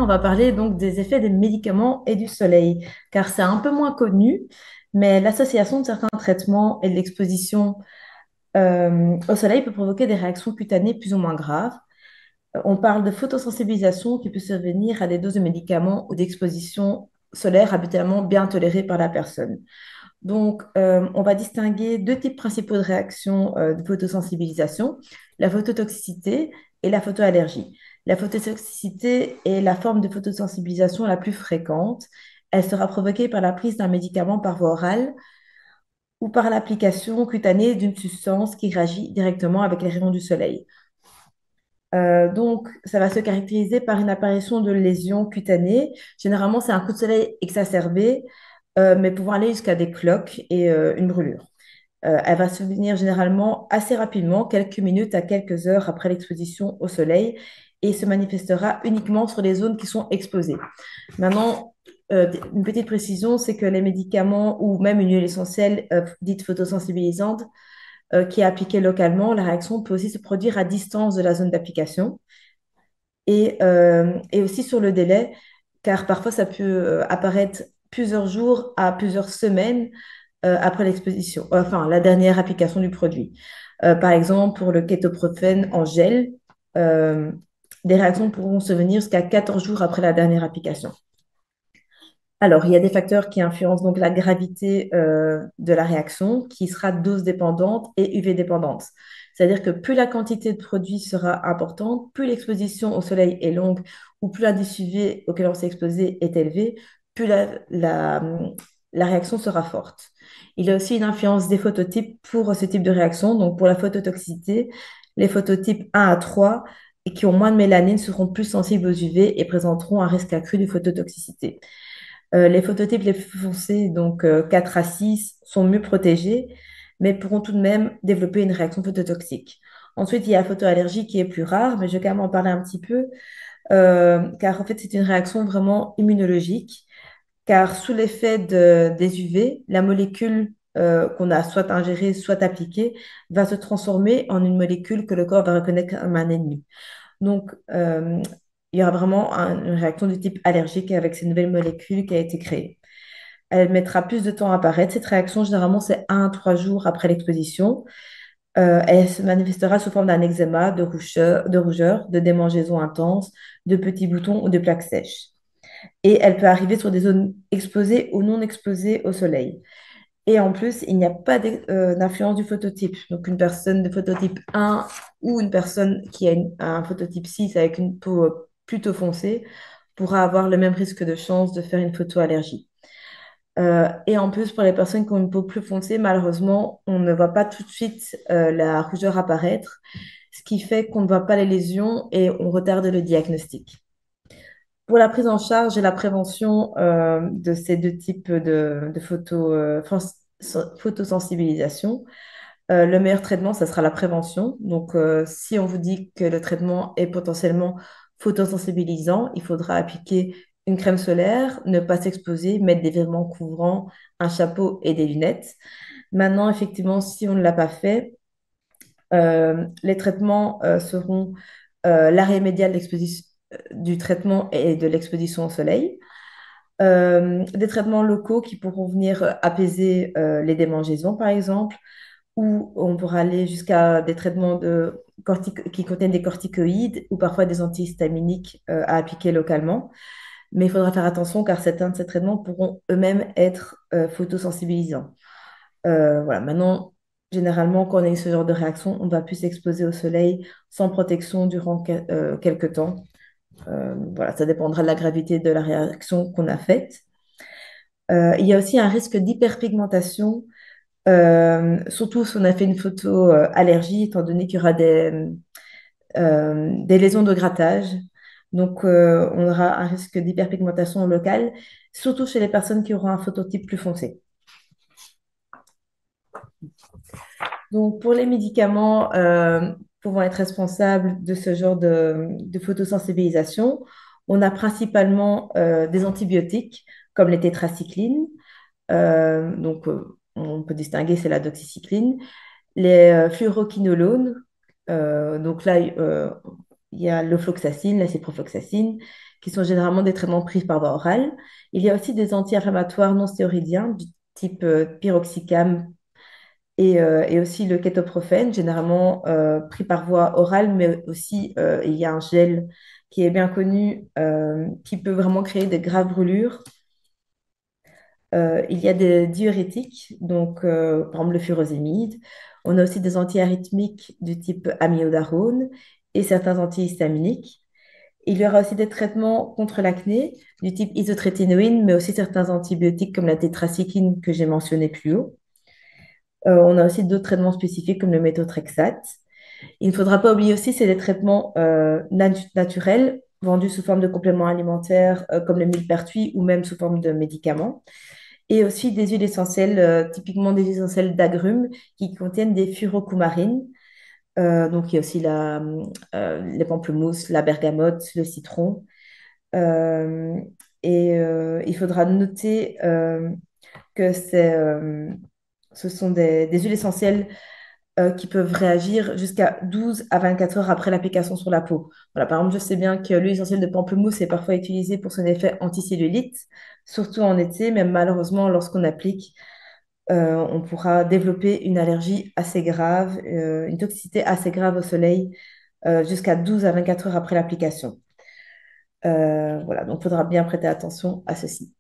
va parler donc des effets des médicaments et du soleil, car c'est un peu moins connu, mais l'association de certains traitements et de l'exposition au soleil peut provoquer des réactions cutanées plus ou moins graves. On parle de photosensibilisation qui peut survenir à des doses de médicaments ou d'exposition solaire habituellement bien tolérées par la personne. Donc, on va distinguer deux types principaux de réactions de photosensibilisation, la phototoxicité et la photoallergie. La phototoxicité est la forme de photosensibilisation la plus fréquente. Elle sera provoquée par la prise d'un médicament par voie orale ou par l'application cutanée d'une substance qui réagit directement avec les rayons du soleil. Donc, ça va se caractériser par une apparition de lésions cutanées. Généralement, c'est un coup de soleil exacerbé, mais pouvant aller jusqu'à des cloques et une brûlure. Elle va se venir généralement assez rapidement, quelques minutes à quelques heures après l'exposition au soleil, et se manifestera uniquement sur les zones qui sont exposées. Maintenant, une petite précision, c'est que les médicaments ou même une huile essentielle dite photosensibilisante qui est appliquée localement, la réaction peut aussi se produire à distance de la zone d'application et aussi sur le délai, car parfois ça peut apparaître plusieurs jours à plusieurs semaines après l'exposition, enfin la dernière application du produit. Par exemple, pour le kétoprophène en gel, euh, des réactions pourront se venir jusqu'à 14 jours après la dernière application. Alors, il y a des facteurs qui influencent donc la gravité de la réaction, qui sera dose dépendante et UV dépendante. C'est-à-dire que plus la quantité de produit sera importante, plus l'exposition au soleil est longue ou plus l'indice UV auquel on s'est exposé est élevé, plus la réaction sera forte. Il y a aussi une influence des phototypes pour ce type de réaction. Donc, pour la phototoxicité, les phototypes 1 à 3 et qui ont moins de mélanine seront plus sensibles aux UV et présenteront un risque accru de phototoxicité. Les phototypes les plus foncés, donc 4 à 6, sont mieux protégés, mais pourront tout de même développer une réaction phototoxique. Ensuite, il y a la photoallergie qui est plus rare, mais je vais quand même en parler un petit peu, car en fait, c'est une réaction vraiment immunologique, car sous l'effet des UV, la molécule qu'on a soit ingérée, soit appliquée, va se transformer en une molécule que le corps va reconnaître comme un ennemi. Donc, il y aura vraiment une réaction du type allergique avec ces nouvelles molécules qui a été créée. Elle mettra plus de temps à apparaître. Cette réaction, généralement, c'est 1 à 3 jours après l'exposition. Elle se manifestera sous forme d'un eczéma, de rougeur, de démangeaisons intenses, de petits boutons ou de plaques sèches. Et elle peut arriver sur des zones exposées ou non exposées au soleil. Et en plus, il n'y a pas d'influence du phototype. Donc, une personne de phototype 1 ou une personne qui a un phototype 6 avec une peau plutôt foncée pourra avoir le même risque de chance de faire une photoallergie. Et en plus, pour les personnes qui ont une peau plus foncée, malheureusement, on ne voit pas tout de suite la rougeur apparaître, ce qui fait qu'on ne voit pas les lésions et on retarde le diagnostic. Pour la prise en charge et la prévention de ces deux types de photosensibilisation, le meilleur traitement, ça sera la prévention. Donc, si on vous dit que le traitement est potentiellement photosensibilisant, il faudra appliquer une crème solaire, ne pas s'exposer, mettre des vêtements couvrants, un chapeau et des lunettes. Maintenant, effectivement, si on ne l'a pas fait, les traitements seront l'arrêt immédiat de du traitement et de l'exposition au soleil. Des traitements locaux qui pourront venir apaiser les démangeaisons, par exemple, ou on pourra aller jusqu'à des traitements qui contiennent des corticoïdes ou parfois des antihistaminiques à appliquer localement. Mais il faudra faire attention car certains de ces traitements pourront eux-mêmes être photosensibilisants. Voilà. Maintenant, généralement, quand on a ce genre de réaction, on va plus s'exposer au soleil sans protection durant quelques temps. Voilà, ça dépendra de la gravité de la réaction qu'on a faite. Il y a aussi un risque d'hyperpigmentation, surtout si on a fait une photo allergie, étant donné qu'il y aura des lésions de grattage. Donc, on aura un risque d'hyperpigmentation locale, surtout chez les personnes qui auront un phototype plus foncé. Donc, pour les médicaments pouvant être responsables de ce genre de photosensibilisation, on a principalement des antibiotiques comme les tétracyclines. On peut distinguer, c'est la doxycycline. Les fluoroquinolones, donc là, il y a l'ofloxacine, la ciprofloxacine, qui sont généralement des traitements pris par voie orale. Il y a aussi des anti-inflammatoires non stéroïdiens du type piroxicam et aussi le kétoprophène, généralement pris par voie orale, mais aussi il y a un gel qui est bien connu, qui peut vraiment créer des graves brûlures. Il y a des diurétiques, donc par exemple le furosémide. On a aussi des antiarythmiques du type amiodarone et certains antihistaminiques. Il y aura aussi des traitements contre l'acné du type isotrétinoïne, mais aussi certains antibiotiques comme la tétracycline que j'ai mentionné plus haut. On a aussi d'autres traitements spécifiques comme le méthotrexate. Il ne faudra pas oublier aussi, c'est des traitements naturels vendus sous forme de compléments alimentaires comme le millepertuis ou même sous forme de médicaments. Et aussi des huiles essentielles, typiquement des huiles essentielles d'agrumes qui contiennent des furocoumarines. Donc il y a aussi les pamplemousses, la bergamote, le citron. Euh, il faudra noter que ce sont des huiles essentielles qui peuvent réagir jusqu'à 12 à 24 heures après l'application sur la peau. Voilà, par exemple, je sais bien que l'huile essentielle de pamplemousse est parfois utilisée pour son effet anticellulite, surtout en été, mais malheureusement, lorsqu'on applique, on pourra développer une allergie assez grave, une toxicité assez grave au soleil, jusqu'à 12 à 24 heures après l'application. Voilà, donc il faudra bien prêter attention à ceci.